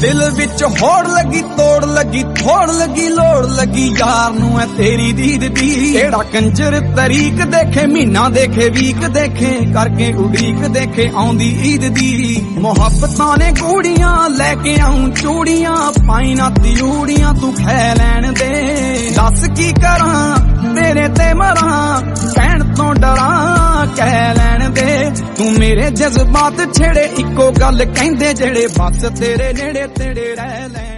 दिल विच होड़ लगी तोड़ लगी थोड़ लगी लोड़ लगी यार नू है तेरी दीद दी। एड़ा कंजर तरीक देखे महीना देखे वीक देखे करके उड़ीक देखे आउंदी ईद दी। मुहब्बतां ने गूड़ियां लैके आऊं चूड़ियां पाई ना तियूड़ियां तू खै लैन दे। दस की करां तेरे ते मरां कहण तो डरां कह लैन दे। तू मेरे जज्बात छेड़े इको गल कहंदे जेड़े बस तेरे नेड़े तेड़े रह ले।